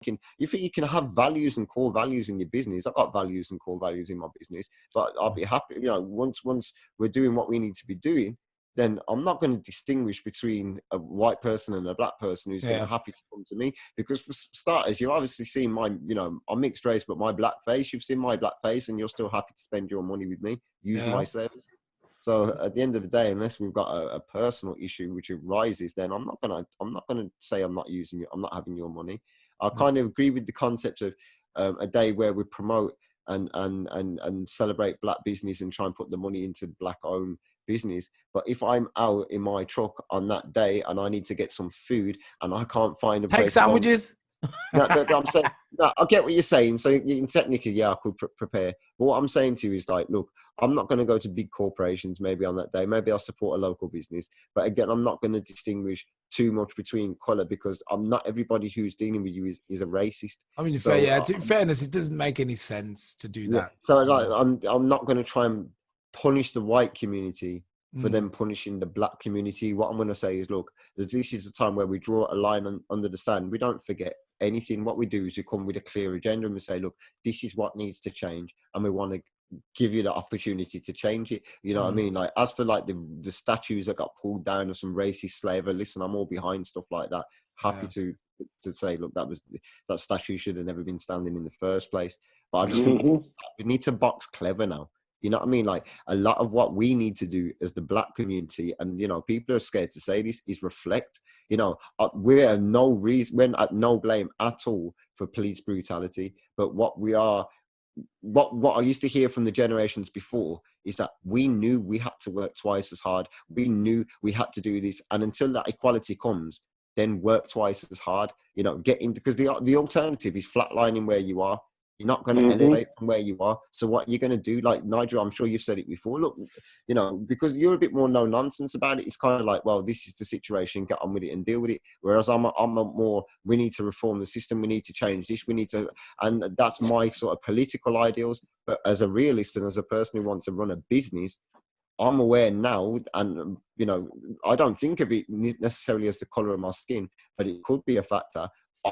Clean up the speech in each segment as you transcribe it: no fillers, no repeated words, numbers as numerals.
you think you can have values and core values in your business. I've got values and core values in my business, but I'll be happy, once we're doing what we need to be doing, then I'm not going to distinguish between a white person and a black person who's going to be happy to come to me. Because for starters, you've obviously seen my, I'm mixed race, but my black face, you've seen my black face, and you're still happy to spend your money with me, use my service. So at the end of the day, unless we've got a personal issue which arises, then I'm not gonna say I'm not using it. I'm not having your money. I kind of agree with the concept of a day where we promote and celebrate black business and try and put the money into black owned business. But if I'm out in my truck on that day and I need to get some food and I can't find a place sandwiches. No, I'm saying, no, I get what you're saying. So you can technically, I could prepare. But what I'm saying to you is like, look, I'm not going to go to big corporations maybe on that day. Maybe I'll support a local business. But again, I'm not going to distinguish too much between colour, because I'm not everybody who's dealing with you is a racist. I mean, so, in fairness, it doesn't make any sense to do that. So like, I'm not going to try and punish the white community for them punishing the black community. What I'm going to say is, look, this is the time where we draw a line under the sand. We don't forget anything. What we do is we come with a clear agenda and we say, look, this is what needs to change, and we want to give you the opportunity to change it. You know what I mean? Like, as for like the statues that got pulled down of some racist slaver, listen, I'm all behind stuff like that. Happy to say, look, that statue should have never been standing in the first place. But I just think we need to box clever now. You know what I mean? Like, a lot of what we need to do as the black community, and, people are scared to say this, is reflect. We're at no blame at all for police brutality. But what I used to hear from the generations before is that we knew we had to work twice as hard. We knew we had to do this. And until that equality comes, then work twice as hard, because the alternative is flatlining where you are. You're not going to elevate from where you are. So what you're going to do, like Nigel, I'm sure you've said it before, look, because you're a bit more no nonsense about it, it's kind of like, well, this is the situation, get on with it and deal with it. Whereas I'm a more, we need to reform the system, we need to change this, and that's my sort of political ideals. But as a realist and as a person who wants to run a business, I'm aware now, and, I don't think of it necessarily as the colour of my skin, but it could be a factor.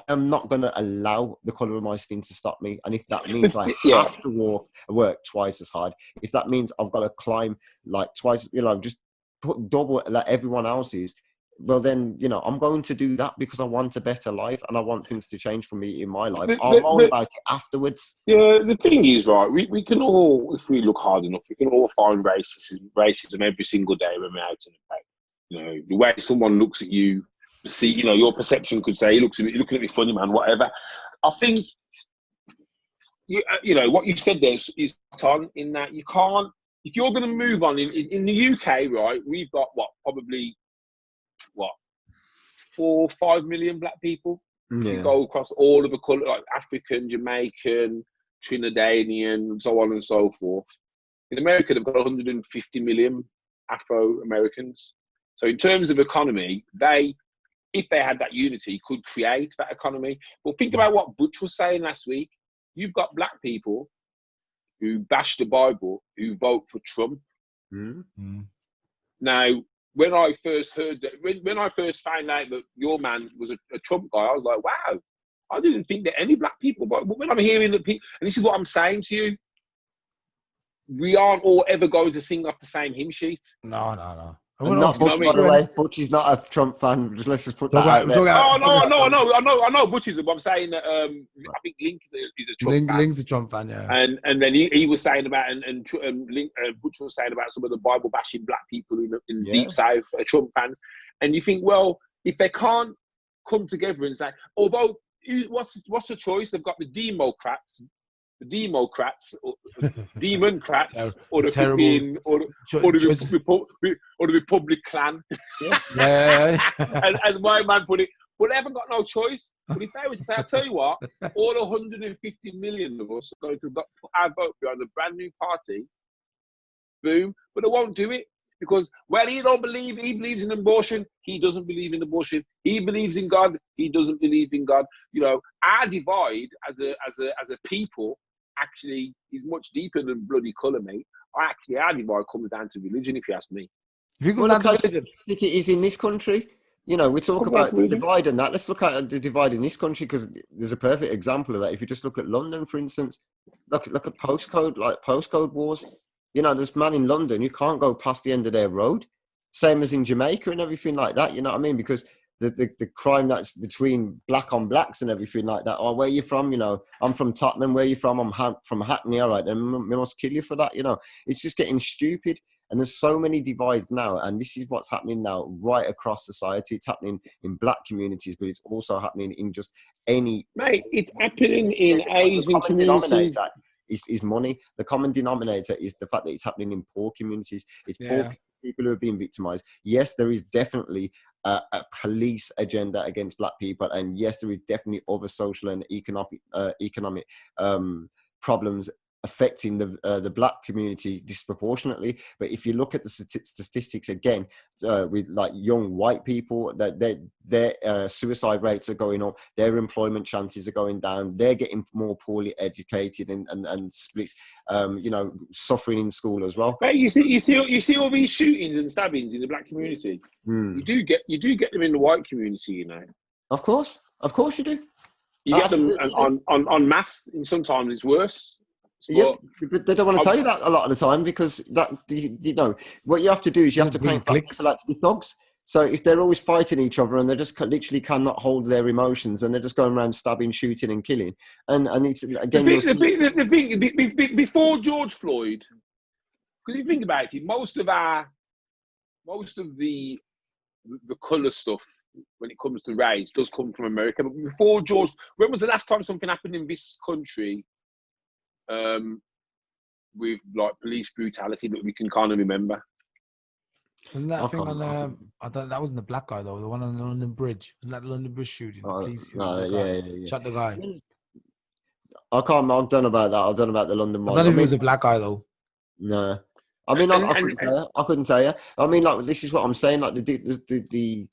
I'm not going to allow the colour of my skin to stop me. And if that means I have to work twice as hard, if that means I've got to climb like twice, just put double like everyone else is, well then, I'm going to do that because I want a better life and I want things to change for me in my life. I'm all about it afterwards. Yeah, the thing is, right, we can all, if we look hard enough, we can all find racism every single day when we're out and about. The way someone looks at you, see, your perception could say, looking at me funny, man, whatever. I think, what you said there is on, in that you can't, if you're going to move on, in the UK, right, we've got probably 4 or 5 million black people. You go across all of the colour, like African, Jamaican, Trinidadian, so on and so forth. In America, they've got 150 million Afro-Americans. So in terms of economy, if they had that unity, could create that economy. But think about what Butch was saying last week. You've got black people who bash the Bible, who vote for Trump. Now, when I first heard that, when I first found out that your man was a Trump guy, I was like, wow, I didn't think that any black people, but when I'm hearing that people, and this is what I'm saying to you, we aren't all ever going to sing off the same hymn sheet. No. Not Butch, by the way. Butch is not a Trump fan. Let's just put that out there. I know Butch is, but I'm saying that I think Link is a Trump fan. Link's a Trump fan, yeah. And then he was saying about, and Butch was saying about some of the Bible bashing black people in Deep South are Trump fans. And you think, well, if they can't come together and say, although, what's the choice? They've got the Democrats, or the Republic clan. And my man put it, but they haven't got no choice. But if they was to say, I tell you what, all 150 million of us are going to put our vote behind a brand new party, boom, but they won't do it. Because, well, he believes in abortion, he doesn't believe in abortion. He believes in God, he doesn't believe in God. Our divide as a people actually is much deeper than bloody colour, mate. Our divide comes down to religion, if you ask me. Well, look how specific it is in this country. You know, we talk Come about on, divide and that. Let's look at the divide in this country, because there's a perfect example of that. If you just look at London, for instance, look at postcode wars. You know, there's man in London, you can't go past the end of their road. Same as in Jamaica and everything like that. You know what I mean? Because the crime that's between black on blacks and everything like that. Oh, where you from? You know, I'm from Tottenham. Where you from? I'm from Hackney. All right, then we must kill you for that. You know, it's just getting stupid. And there's so many divides now, and this is what's happening now right across society. It's happening in black communities, but it's also happening in just any... Mate, it's happening in Asian communities. Is money. The common denominator is the fact that it's happening in poor communities. It's poor people who are being victimized. Yes, there is definitely a police agenda against black people, and yes, there is definitely other social and economic problems affecting the black community disproportionately. But if you look at the statistics again, with like young white people, that their suicide rates are going up, their employment chances are going down, they're getting more poorly educated and split, you know, suffering in school as well. But you see all these shootings and stabbings in the black community. You do get them in the white community, you know. Of course you do. You get them on mass, and sometimes it's worse. Yeah, but they don't want to tell you that a lot of the time, because that, you know, what you have to do is you have to paint black people out to be thugs. So if they're always fighting each other and they just literally cannot hold their emotions, and they're just going around stabbing, shooting, and killing, and it's again the thing before George Floyd, because you think about it, most of the colour stuff when it comes to race does come from America. But before George, when was the last time something happened in this country? With like police brutality, but we can kind of remember. Wasn't that thing on? That wasn't the black guy though. The one on the London Bridge. Wasn't that the London Bridge shooting? Yeah. Shot the guy. I can't. I've done about that. I've done about the London one. I don't know if it was a black guy though. No, I mean, I couldn't tell you. I mean, like, this is what I'm saying. Like the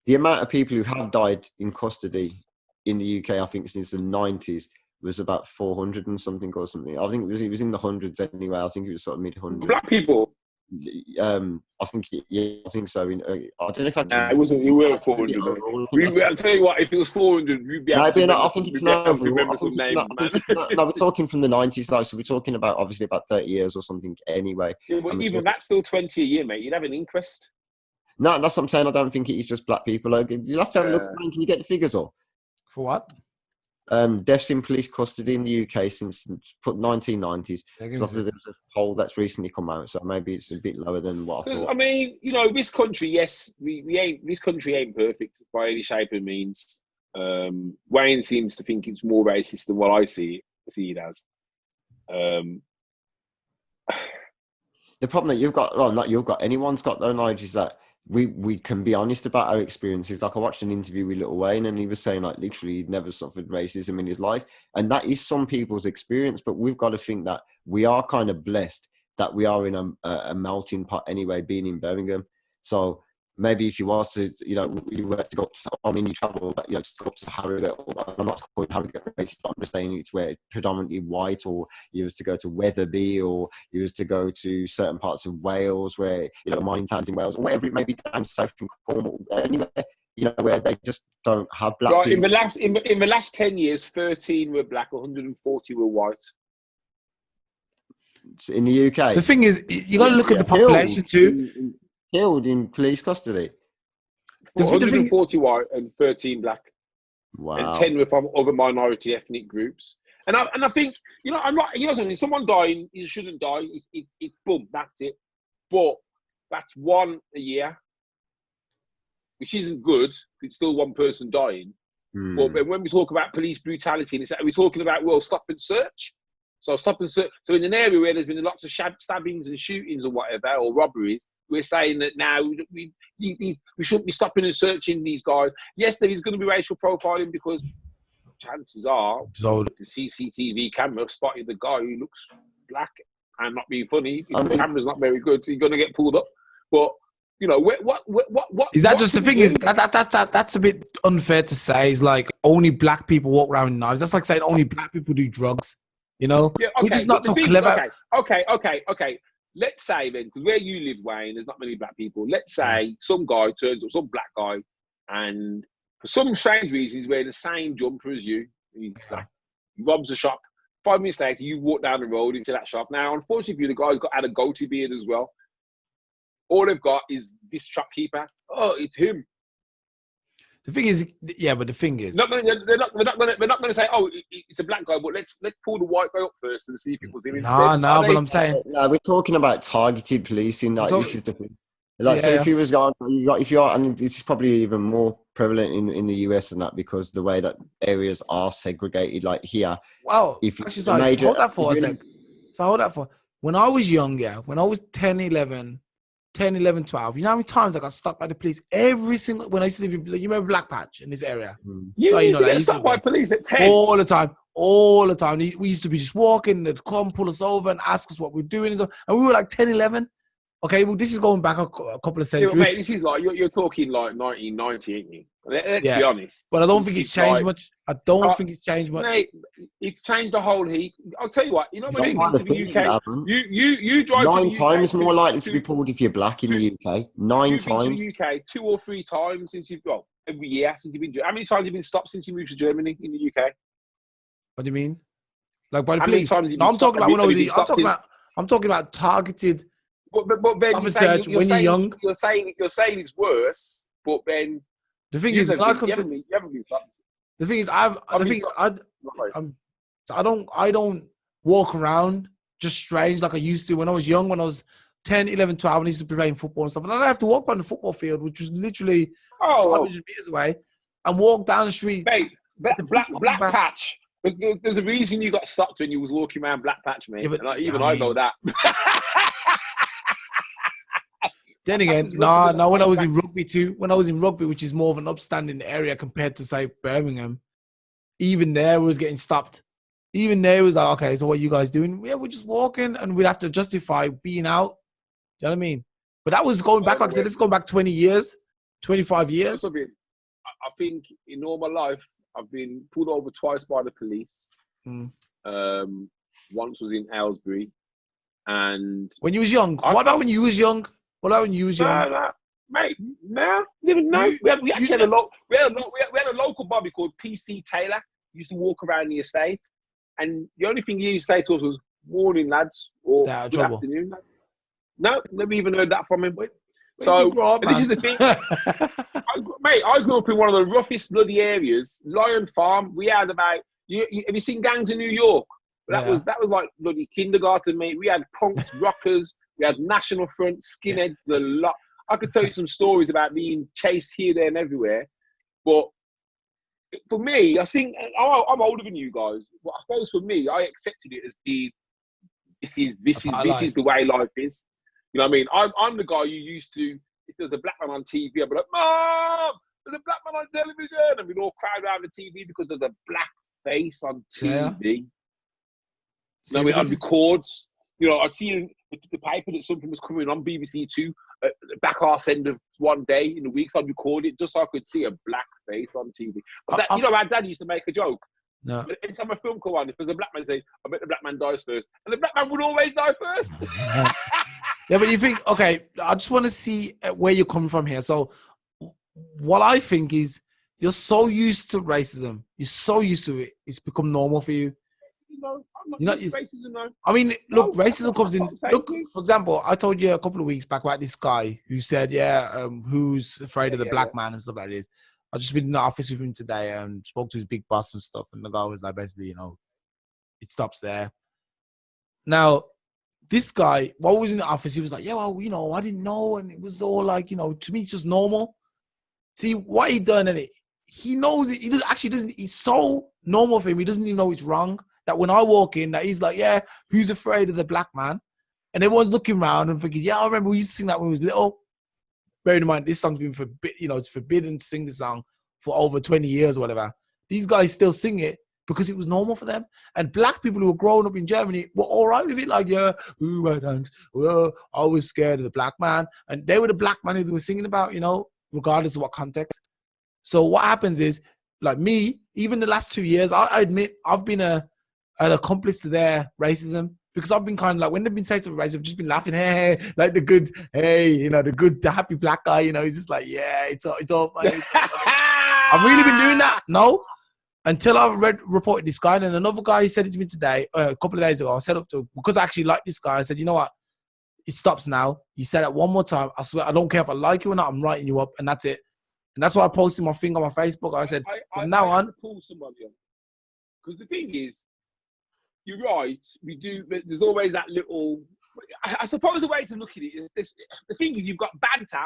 amount of people who have died in custody in the UK, I think since the 90s. Was about 400 and something or something. I think it was in the hundreds anyway. I think it was sort of mid-hundreds. Black people. I think I think so. I don't know if it wasn't. You were 400. I'll tell you what. If it was 400, we'd be able to. I think it's now. No, we're talking from the 90s, like, so we're talking about obviously about 30 years or something anyway. Yeah, but even that's still 20 a year, mate. You'd have an inquest. No, that's what I'm saying. I don't think it is just black people. You'll have to have a look. Can you get the figures up? For what? Deaths in police custody in the UK since 1990s. There's a poll that's recently come out, so maybe it's a bit lower than what I thought. I mean, you know, this country, yes, we ain't. This country ain't perfect by any shape or means. Wayne seems to think it's more racist than what I see it as. The problem that you've got, not you've got, anyone's got though, Nigel, is that we can be honest about our experiences. Like, I watched an interview with Lil Wayne, and he was saying, like, literally he'd never suffered racism in his life, and that is some people's experience. But we've got to think that we are kind of blessed that we are in a melting pot anyway, being in Birmingham. So maybe if you was to, you know, you were to go up to, I mean, you travel, you know, to go up to Harrogate, I'm not calling Harrogate racist, I'm just saying it's where it's predominantly white, or you was to go to Wetherby, or you was to go to certain parts of Wales where, you know, mining towns in Wales, or whatever it may be, down south from Cornwall, anywhere, you know, where they just don't have black people. In the last 10 years, 13 were black, 140 were white. In the UK. The thing is, you got to look at the population too. Killed in police custody. 140 white and 13 black. Wow. And 10 were from other minority ethnic groups. And I think, you know, I'm not, you know something, someone dying, you shouldn't die. It's boom, that's it. But that's one a year, which isn't good. It's still one person dying. But when we talk about police brutality, and we're talking about, well, stop and search. So stop and search. So in an area where there's been lots of stabbings and shootings or whatever, or robberies, we're saying that now we shouldn't be stopping and searching these guys. Yes, there is going to be racial profiling, because chances are the CCTV camera spotted the guy who looks black. I'm not being funny. If the camera's not very good, you're going to get pulled up. But you know, what is that? Just the thing is that's a bit unfair to say. It's like only black people walk around with knives. That's like saying only black people do drugs. You know, yeah, okay, we're just not so clever. Okay. Let's say then, because where you live, Wayne, there's not many black people. Let's say some guy turns up, some black guy and for some strange reason, he's wearing the same jumper as you. He's black. He robs a shop. 5 minutes later, you walk down the road into that shop. Now, unfortunately, the guy's had a goatee beard as well. All they've got is this shopkeeper. Oh, it's him. The thing is, yeah, but the thing is, they're not going to say, oh, it's a black guy, but let's pull the white guy up first and see if it was him instead. No, but I'm saying, no, we're talking about targeted policing. Like, this is the thing. Like, so Yeah. if he was going, if you are, and it's probably even more prevalent in the US than that, because the way that areas are segregated, like here. well, If actually, it's sorry, major- hold that for a if you're sec. So hold that for. When I was young, yeah, when I was 10, 11, 12, you know how many times I got stopped by the police? Every single, when I used to live in, you remember Black Patch in this area? You So, used to that get used to stopped by be- police at 10. all the time. We used to be just walking, they'd come, pull us over and ask us what we're doing. And we were like 10, 11. Okay, well, this is going back a couple of Yeah, centuries. but mate, this is like, you're talking like 1990, ain't you? Let's Yeah. be honest. But I don't think it's changed like, much. I don't think it's changed much. Mate, it's changed a whole heap. I'll tell you what, you know when think? you've been to the UK, you drive to the 9 UK times more likely to two- be pulled if you're black in two- the UK. 9 You've been times. to the UK 2 or 3 times since every year since you've been. How many times have you been stopped since you moved to Germany in the UK? What do you mean? Like by the How many police? times have you No, been I'm talking stopped? about when I Have was. you been stopped I'm talking about targeted. But then Stop you're and saying, search when you're young. You're saying it's worse. But then The thing you is, when I haven't come to, been- you haven't been stopped. the thing is, Right. I don't walk around just strange like I used to when I was young. When I was 10, 11, 12, and I used to be playing football and stuff. And I don't have to walk around the football field, which was literally Oh, 500 meters away, and walk down the street. mate, the Black police walking past. Patch. There's a reason you got stopped when you was walking around Black Patch, mate. Yeah, but- And I yeah, know I mean- that. Then again, no, when I was in rugby too, when I was in rugby, which is more of an upstanding area compared to, say, Birmingham, even there was getting stopped. Even there was like, okay, so what are you guys doing? Yeah, we're just walking, and we'd have to justify being out. Do you know what I mean? But that was going back, like I said, it's going back 20 years, 25 years. I think in all my life, I've been pulled over twice by the police. Mm. Once was in Aylesbury, and When you was young, what about when you was young? What about when you was young? no, mate, no, didn't know. We actually had a local bobby called PC Taylor. He used to walk around the estate, and the only thing he used to say to us was "Morning, lads," or Stay out of "Good trouble." afternoon, lads." No, never even heard that from him. Where So you grow up, this is man? the thing, I grew up in one of the roughest bloody areas, Lion Farm. We had about. Have you seen Gangs in New York? That was like bloody kindergarten, mate. We had punks, rockers, we had National Front, skinheads, the lot. I could tell you some stories about being chased here, there, and everywhere. But for me, I think I'm older than you guys. But I suppose for me, I accepted it as this is the way life is. You know what I mean? I'm the guy who used to, if there's a black man on TV, I'd be like, "Mom, there's a black man on television," and we'd all crowd around the TV because there's a black face on TV. See, No, I'd record. You know, I'd see the paper that something was coming on BBC Two at the back arse end of one day in the week. So I'd record it just so I could see a black face on TV. But you know, our dad used to make a joke. No. Every time a film come on, if there's a black man, say, "I bet the black man dies first," and the black man would always die first. Yeah, but you think, okay, I just want to see where you're coming from here. So what I think is you're so used to racism. You're so used to it. It's become normal for you. No, I'm not You're not used to racism, no. I mean, look, No, racism comes in. I'm saying Look, you. for example, I told you a couple of weeks back about this guy who said, who's afraid of the black man and stuff like this. I just been in the office with him today and spoke to his big boss and stuff. And the guy was like, basically, you know, it stops there. Now, this guy, while we was in the office, he was like, yeah, well, you know, I didn't know. And it was all like, you know, to me, it's just normal. See, what he done in it, he knows it. He doesn't, it's so normal for him. He doesn't even know it's wrong. That when I walk in, that he's like, yeah, who's afraid of the black man? And everyone's looking around and thinking, yeah, I remember we used to sing that when we was little. Bearing in mind, this song's been forbidden, you know, it's forbidden to sing the song for over 20 years or whatever. These guys still sing it because it was normal for them. And black people who were growing up in Germany were all right with it. Like, yeah, ooh, my thanks. Well, I was scared of the black man. And they were the black man who they were singing about, you know, regardless of what context. So what happens is, like me, even the last 2 years, I admit I've been an accomplice to their racism because I've been kind of like, when they've been saying something racist, I've just been laughing, hey, like the good, hey, you know, the happy black guy, you know, he's just like, yeah, it's all funny. It's all funny. I've really been doing that, no, until I reported this guy, and then another guy said it to me today, a couple of days ago. I set up to, because I actually like this guy, I said, you know what, it stops now. You said it one more time, I swear, I don't care if I like you or not, I'm writing you up, and that's it. And that's why I posted my thing on my Facebook. I said, from now on, pull somebody on. Because the thing is, you're right. We do. But there's always that little. I suppose the way to look at it is this. The thing is, you've got banter.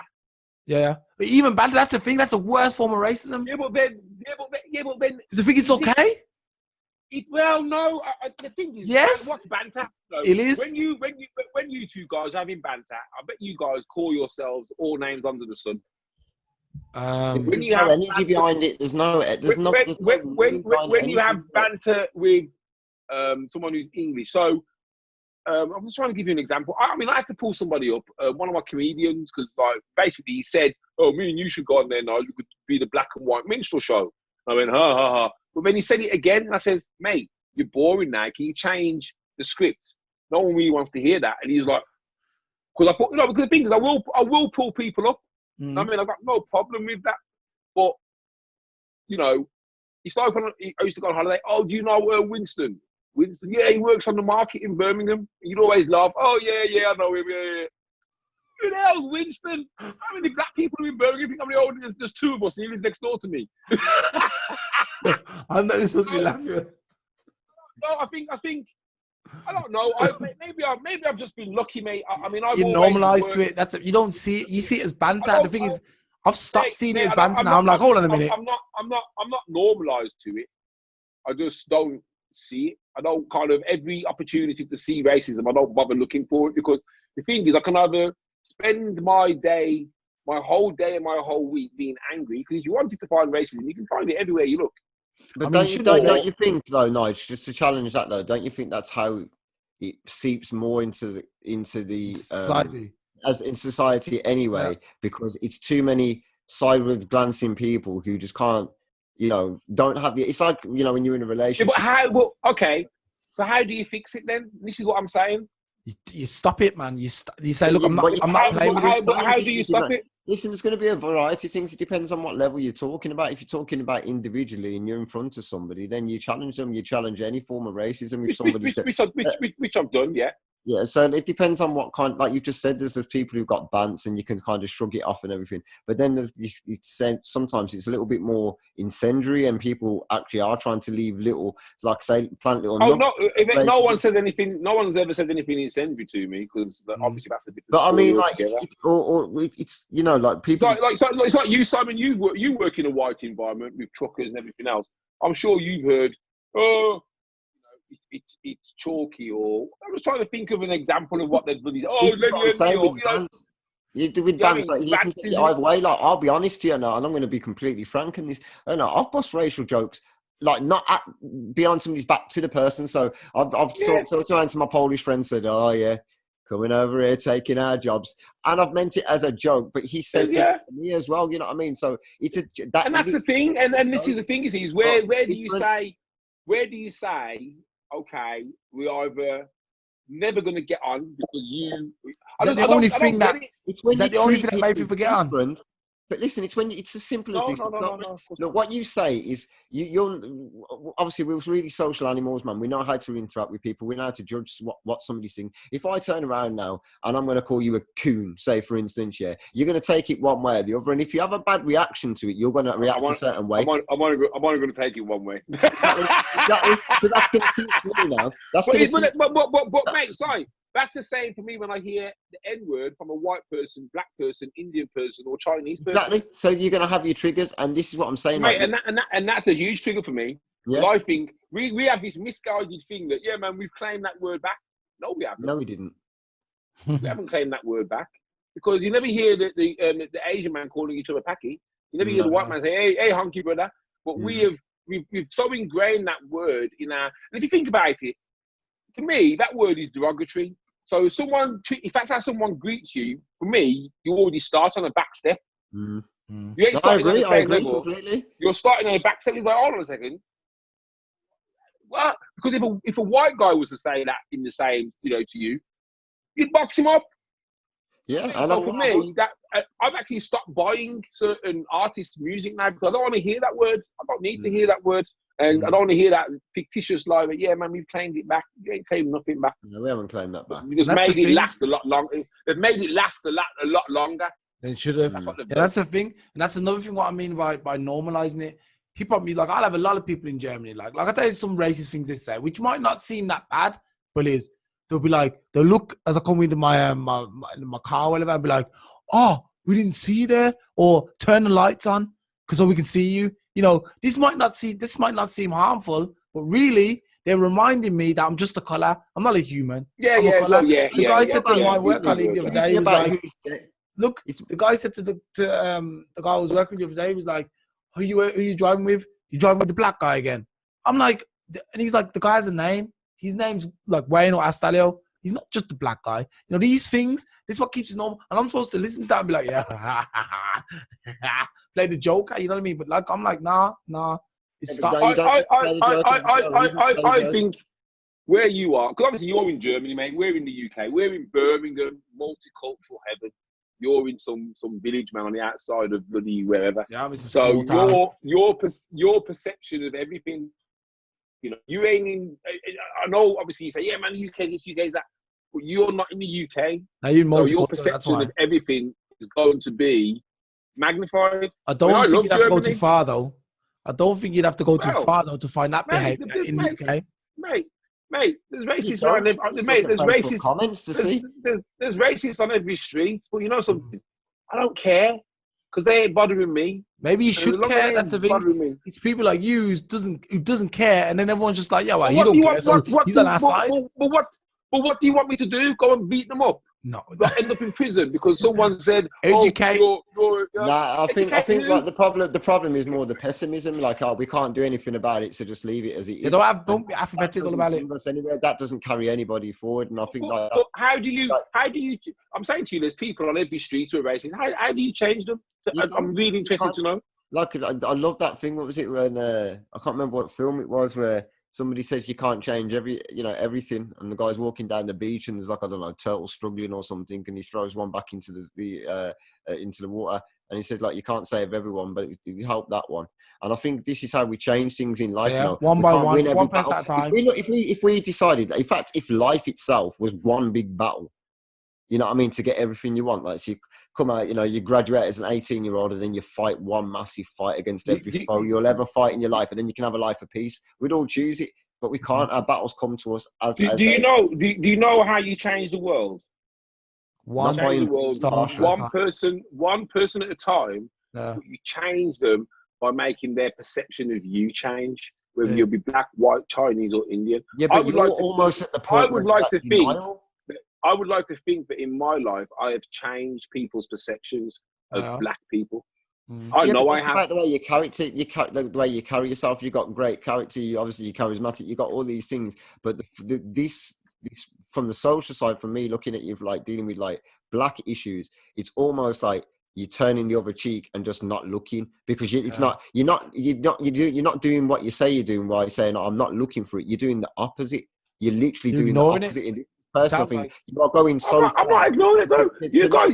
Yeah, but even banter. That's the thing. That's the worst form of racism. Yeah, but then. The thing it's okay. Well, no. The thing is, yes. What's banter? No, it is. When you two guys are having banter, I bet you guys call yourselves all names under the sun. When you have energy behind it, there's no. When you have banter with someone who's English. So I'm just trying to give you an example. I mean, I had to pull somebody up, one of my comedians, because like basically he said, "Oh, me and you should go on there now. You could be the black and white minstrel show." I went, ha ha ha. But then he said it again, and I says, "Mate, you're boring now. Can you change the script? No one really wants to hear that." And he was like, "Because I thought, you know, because the thing is, I will pull people up. I mean, I've got no problem with that. But you know, it's like when I used to go on holiday. Oh, do you know Winston? Winston, yeah, he works on the market in Birmingham. You'd always laugh. Oh, yeah, I know him. Yeah. Who the hell's Winston? How many black people are in Birmingham? Think how many old? There's two of us, and he lives next door to me. I know you're supposed to be laughing. No, I think. I don't know. Maybe I've just been lucky, mate. I mean, I've you normalised to it. That's it. You don't see it. You see it as banter. The thing is, I've stopped seeing it as banter now. I'm like, hold on a minute. I'm not normalised to it. I just don't see it. I don't kind of every opportunity to see racism. I don't bother looking for it, because the thing is, I can either spend my whole day and my whole week being angry, because if you wanted to find racism, you can find it everywhere you look. But don't you think though, Nige, just to challenge that though, don't you think that's how it seeps more into the society, as in society anyway? Because it's too many sideward glancing people who just can't, you know, don't have the. It's like, you know, when you're in a relationship. Yeah, but how? Well, okay. So how do you fix it then? This is what I'm saying. You stop it, man. You say, look, I'm not playing with this. But how do you stop it? Listen, there's going to be a variety of things. It depends on what level you're talking about. If you're talking about individually and you're in front of somebody, then you challenge them. You challenge any form of racism with somebody. Which I've done, yeah. Yeah, so it depends on what kind. Like you've just said, there's people who've got bants and you can kind of shrug it off and everything. But then sometimes it's a little bit more incendiary, and people actually are trying to leave little, like say, plant little. Oh no! No one said anything. No one's ever said anything incendiary to me, because obviously that's a different. But I mean, like, it's you know, like people. It's like you, Simon. You work in a white environment with truckers and everything else. I'm sure you've heard. Oh. It's chalky, or I was trying to think of an example of what they've bloody. Oh, you do with bands, like, you can see it either way. Like, I'll be honest to you now, and I'm going to be completely frank in this. I know I've bust racial jokes, like not behind somebody's back to the person. So I've talked around to my Polish friend, said, "Oh yeah, coming over here taking our jobs," and I've meant it as a joke, but he said to me as well. You know what I mean? So it's and that's the thing. And this is the thing is where do you say? Okay, we're either never going to get on because you. Is that the only thing that made people get on? But listen, it's as simple as this. No. Look, what you say is you're obviously we're really social animals, man. We know how to interact with people. We know how to judge what somebody's saying. If I turn around now and I'm going to call you a coon, say for instance, yeah, you're going to take it one way or the other. And if you have a bad reaction to it, you're going to react a certain way. I'm only going to take it one way. Exactly. So that's going to teach me now. But mate, sorry. That's the same for me when I hear the N-word from a white person, black person, Indian person, or Chinese person. Exactly. So you're going to have your triggers, and this is what I'm saying. Mate, and that's a huge trigger for me. Yeah. I think we have this misguided thing that, yeah, man, we've claimed that word back. No, we haven't. No, we didn't. We haven't claimed that word back. Because you never hear the Asian man calling each other Paki. You never hear the white man say, hey, honky brother. But we've so ingrained that word in our... And if you think about it, to me, that word is derogatory. So if that's how someone greets you, for me, you already start on a back step. You ain't starting on the same level. Completely. You're starting on a back step. You're like, hold on a second. What? Because if a white guy was to say that in the same, to you, you'd box him up. Yeah, So for me, I've actually stopped buying certain artists' music now because I don't want to hear that word. I don't need to hear that word, and I don't want to hear that fictitious lie. But yeah, man, we've claimed it back. You ain't claimed nothing back. No, we haven't claimed that back. You just made it last a lot longer. They've made it last a lot longer. They should have. That's the thing, and that's another thing. What I mean by normalizing it. People, like I'll have a lot of people in Germany. Like I tell you some racist things they say, which might not seem that bad, but is. They'll be like, they'll look as I come into my car or whatever, and be like, oh, we didn't see you there, or turn the lights on so we can see you. This might not seem harmful, but really they're reminding me that I'm just a color. I'm not a human. The guy said to my work colleague the other day, he was like, look, the guy said to the guy I was working with the other day, he was like, who you driving with? You driving with the black guy again? I'm like, and he's like, the guy has a name. His name's like Wayne or Astalio. He's not just a black guy. These things, this is what keeps it normal. And I'm supposed to listen to that and be like, yeah, play the joker, you know what I mean? But like, I'm like, nah. It's I think where you are, because obviously you're in Germany, mate. We're in the UK. We're in Birmingham, multicultural heaven. You're in some village, man, on the outside of bloody wherever. Yeah, I'm in some so small town. your perception of everything. You ain't in. I know, obviously, you say, yeah, man, the UK, this, UK, that, but you're not in the UK. Now you're so your perception of everything is going to be magnified. I don't think you'd have to go too far, though. I don't think you'd have to go too far, though, to find that behavior in the UK. Mate, there's racists around there. Mate, there's racists. Comments to see. There's racists on every street, but you know something? I don't care because they ain't bothering me. Maybe you should care. That's the thing. It's people like you who doesn't care, and then everyone's just like, yeah, well, you don't care. So he's on our side. But what do you want me to do? Go and beat them up? No, end up in prison because someone said, educate. Nah, I think like the problem is more the pessimism. Like, we can't do anything about it, so just leave it as it is. Don't be apathetic about it. Anyway, that doesn't carry anybody forward, and I think how do you? I'm saying to you, there's people on every street who are racist. How do you change them? I'm really interested to know. Like, I love that thing. What was it when I can't remember what film it was where somebody says you can't change everything, and the guy's walking down the beach and there's like, I don't know, a turtle struggling or something, and he throws one back into into the water, and he says, like, you can't save everyone, but you help that one. And I think this is how we change things in life. Yeah, one by one person at a time. If we decided, in fact, if life itself was one big battle, you know what I mean, to get everything you want, like, so you come out, you graduate as an 18-year-old, and then you fight one massive fight against every foe you'll ever fight in your life, and then you can have a life of peace. We'd all choose it, but we can't. Our battles come to us as. Do you know how you change the world? One person at a time. Yeah. But you change them by making their perception of you change, whether you'll be black, white, Chinese, or Indian. Yeah, but you're almost at the point. I would like to think that in my life, I have changed people's perceptions of black people. I know I have. About the way you the way you carry yourself. You got great character. Obviously, you're charismatic. You got all these things. But this from the social side, from me looking at you, like dealing with like black issues, it's almost like you're turning the other cheek and just not looking, because you're not doing what you say you're doing while you're saying, oh, I'm not looking for it. You're doing the opposite. You're literally doing the opposite. Personal thing, like, you are going so far. I'm not ignoring it though. You guys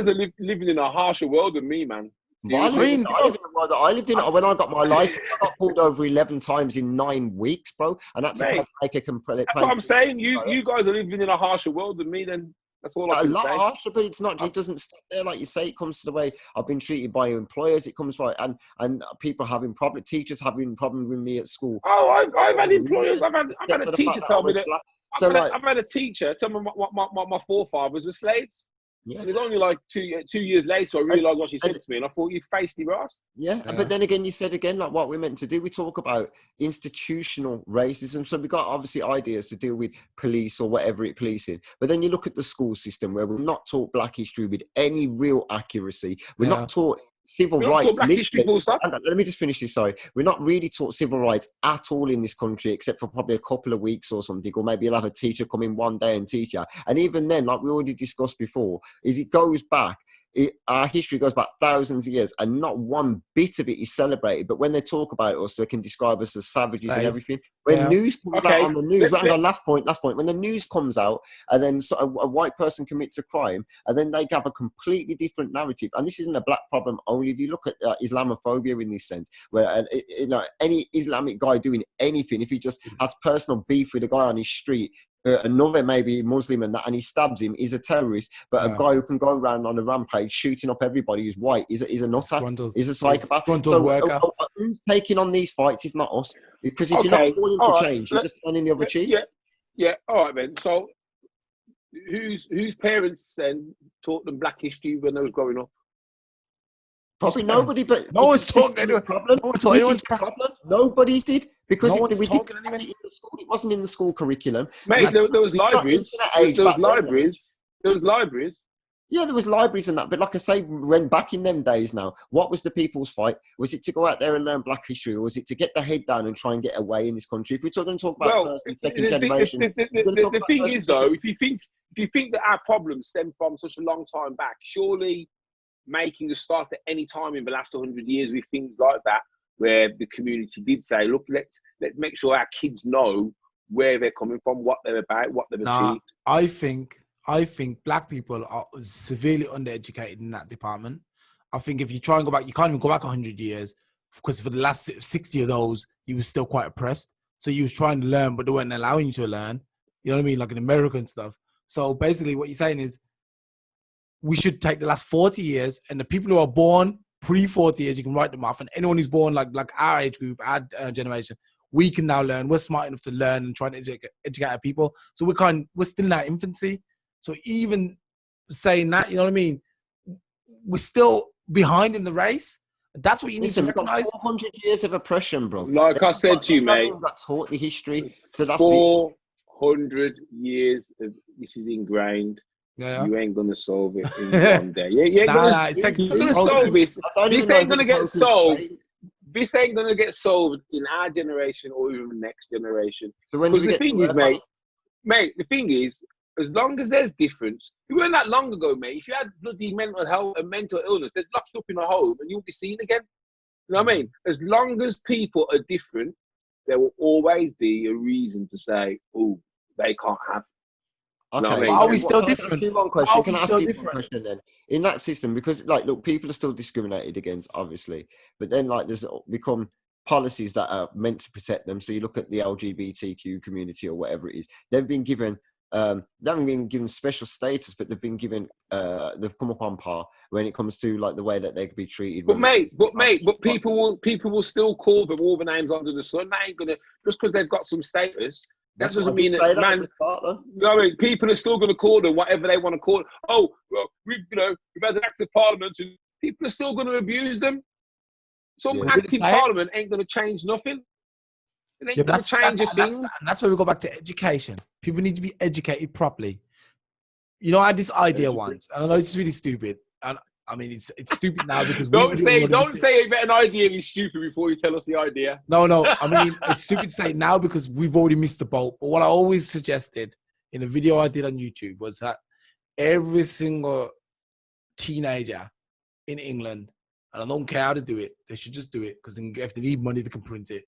are living in a harsher world than me, man. I live in the world that I lived in. When I got my license, I got pulled over 11 times in 9 weeks, bro. And that's like a complete. That's what I'm saying. You guys are living in a harsher world than me. Then that's all I can say. A lot harsher, but it's not. It doesn't stop there, like you say. It comes to the way I've been treated by employers. It comes right, and people having problems. Teachers having problems with me at school. Oh, I've had employers. I've had a teacher tell me that. I've had a teacher tell me my forefathers were slaves. Yeah. And it was only like 2 years later I realised what she said to me, and I thought, you faced your ass. Yeah, but then again, you said again, like what we're meant to do. We talk about institutional racism, so we got obviously ideas to deal with police or whatever it policing. But then you look at the school system where we're not taught black history with any real accuracy. We're not taught civil rights. Let me just finish this. Sorry, we're not really taught civil rights at all in this country, except for probably a couple of weeks or something. Or maybe you'll have a teacher come in one day and teach you. And even then, like we already discussed before, if it goes back, our history goes back thousands of years, and not one bit of it is celebrated. But when they talk about us, they can describe us as savages and everything. When news comes out on the news, last point. When the news comes out, and then a white person commits a crime, and then they have a completely different narrative. And this isn't a black problem only. If you look at Islamophobia in this sense, where any Islamic guy doing anything, if he just has personal beef with a guy on his street, another maybe Muslim and he stabs him, he's a terrorist. But a guy who can go around on a rampage shooting up everybody who's white is a nutter. He's a psychopath. So who's taking on these fights if not us? Because if you're not calling for change, you're just turning the other cheek. Yeah. All right then. So whose parents then taught them black history when they was growing up? Probably nobody, but no one's talking. Nobody's did because no we didn't have it in the school. It wasn't in the school curriculum. Mate, there was libraries. There was libraries. Yeah, there was libraries and that. But like I say, when back in them days now, what was the people's fight? Was it to go out there and learn black history, or was it to get their head down and try and get away in this country? If we're talking to talk about first and second generation, the thing is though, if you think that our problems stem from such a long time back, surely making a start at any time in the last 100 years with things like that, where the community did say, look, let's make sure our kids know where they're coming from, what they're about, what they've achieved. I think black people are severely undereducated in that department. I think if you try and go back, you can't even go back 100 years because for the last 60 of those, you were still quite oppressed. So you was trying to learn, but they weren't allowing you to learn. You know what I mean? Like in America and stuff. So basically what you're saying is we should take the last 40 years and the people who are born pre-40 years, you can write them off. And anyone who's born like our age group, our generation, we can now learn. We're smart enough to learn and try to educate our people. So we're still in our infancy. So even saying that, you know what I mean? We're still behind in the race. That's what you need to recognize. 400 years of oppression, bro. Like I said to you, mate. Got taught the history. So that's 400 years of this is ingrained. Yeah. You ain't gonna solve it in one day. You ain't gonna solve this. This ain't gonna get solved. This ain't gonna get solved in our generation or even the next generation. So when the thing is, mate, the thing is, as long as there's difference, it weren't that long ago, mate. If you had bloody mental health and mental illness, they'd lock you up in a home and you'll be seen again. You know what I mean? As long as people are different, there will always be a reason to say, "Oh, they can't have." Okay, I mean? Are we still different? Can I ask you one question then? In that system, because like, look, people are still discriminated against, obviously, but then like there's become policies that are meant to protect them. So you look at the LGBTQ community or whatever it is, they've been given. They haven't been given special status, but they've been given. They've come up on par when it comes to like the way that they could be treated. But people will still call them all the names under the sun. They ain't gonna just because they've got some status. That doesn't mean that, man. You know what I mean? People are still going to call them whatever they want to call it. Oh, well, we've had an act of parliament, and people are still going to abuse them. Some act in parliament ain't going to change nothing. It ain't going to change a thing. And that's where we go back to education. People need to be educated properly. You know, I had this idea once, and I know it's really stupid. And I mean, it's stupid now because don't say an idea is stupid before you tell us the idea. No. I mean, it's stupid to say now because we've already missed the boat. But what I always suggested in a video I did on YouTube was that every single teenager in England, and I don't care how to do it, they should just do it because if they need money, they can print it.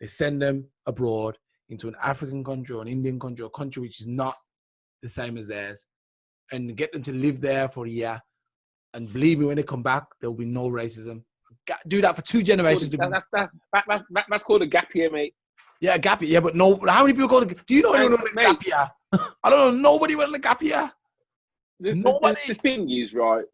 They send them abroad into an African country or an Indian country or a country which is not the same as theirs, and get them to live there for a year. And believe me, when they come back, there'll be no racism. Do that for 2 generations. That's called a gap year, mate. Yeah, a gap year. Yeah, but no. How many people go to? Do you know anyone on a gap year? I don't know. Nobody went on a gap year. Nobody. The thing is, right?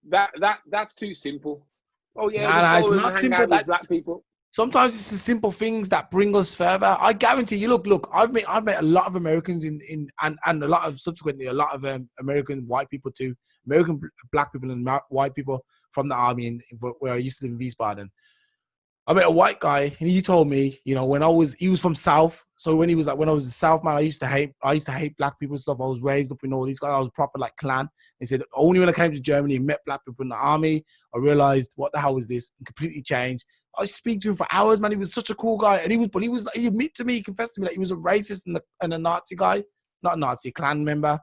That's too simple. Oh yeah, it's not simple. That's black people. Sometimes it's the simple things that bring us further. I guarantee you. Look. I've met a lot of Americans and a lot of subsequently a lot of American white people too. American black people and white people from the army where I used to live in Wiesbaden. I met a white guy and he told me, you know, he was from South. So when I was a South man, I used to hate black people and stuff. I was raised up in all these guys. I was proper like clan. He said, only when I came to Germany and met black people in the army, I realized what the hell was this and completely changed. I speak to him for hours, man. He was such a cool guy. And he admitted to me, he confessed to me that he was a racist and a Nazi guy, not a Nazi, a Klan member.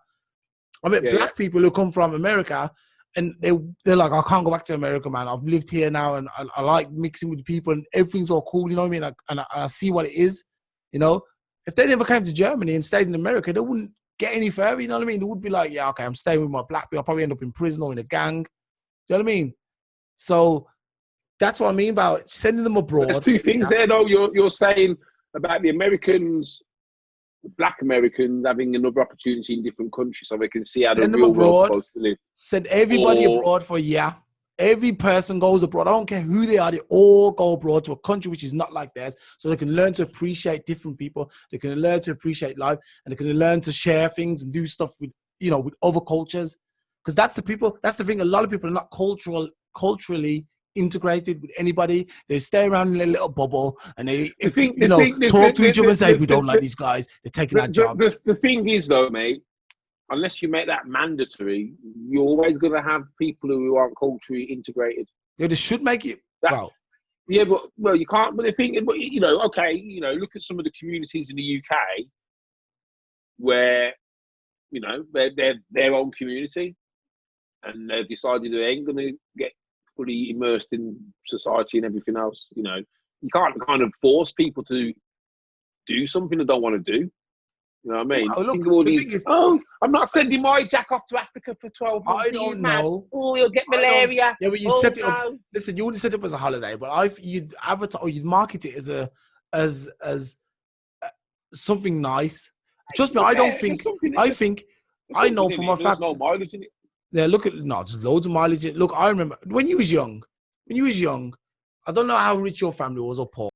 I met black people who come from America and they're like, I can't go back to America, man. I've lived here now, and I like mixing with people, and everything's all cool. You know what I mean? And I see what it is. You know, if they never came to Germany and stayed in America, they wouldn't get any further. You know what I mean? They would be like, yeah, okay, I'm staying with my black people. I'll probably end up in prison or in a gang. You know what I mean? So that's what I mean about sending them abroad. There's two things there, though. You're saying about the Americans, Black Americans having another opportunity in different countries so they can see how the real world's supposed to live. Send everybody abroad for a year. Every person goes abroad. I don't care who they are. They all go abroad to a country which is not like theirs, so they can learn to appreciate different people. They can learn to appreciate life, and they can learn to share things and do stuff with, you know, with other cultures. Because that's the thing. A lot of people are not culturally integrated with anybody. They stay around in a little bubble, and they talk to each other and say, we don't like these guys. They're taking our jobs. The thing is, though, mate, unless you make that mandatory, you're always going to have people who aren't culturally integrated. Yeah, they should make it. Yeah, but you can't. But the thing, you know, okay, you know, look at some of the communities in the UK where, you know, they're their own community, and they've decided they ain't going to get fully immersed in society and everything else. You know, you can't kind of force people to do something they don't want to do. You know what I mean? Oh, look, I'm not sending my Jack off to Africa for 12 months. I don't know. Oh, you'll get malaria. Yeah, but you'd set it up. Listen, you wouldn't set it up as a holiday, but you'd advertise or you'd market it as something nice. Trust me, I don't think. I know for my fact. There's no mileage in it. Yeah, there's loads of mileage. Look, I remember when you was young. I don't know how rich your family was or poor.